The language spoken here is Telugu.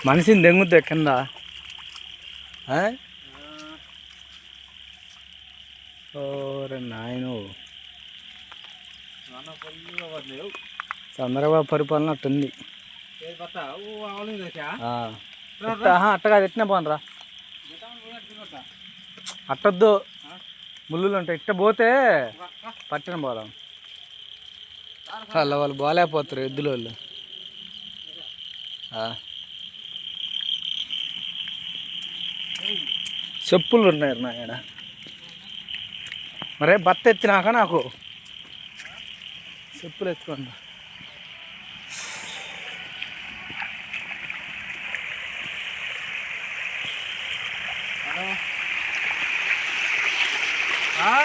మనిషిని దెంగుద్ది కింద. ఓరే నాయను, చంద్రబాబు పరిపాలన అట్టుంది. అట్టగా ఎట్టినా పోనరా, అట్టొద్దు, ముళ్ళులు ఉంటాయి. ఇట్ట పోతే పట్టిన పోదాం. వాళ్ళు బాగాలేకపోతారు ఎద్దుల వాళ్ళు. చెప్పులు ఉన్నాయి నా ఇక్కడ. మరే బత్త ఎత్తినాక నాకు చెప్పులు ఎత్తుకోండి. హలో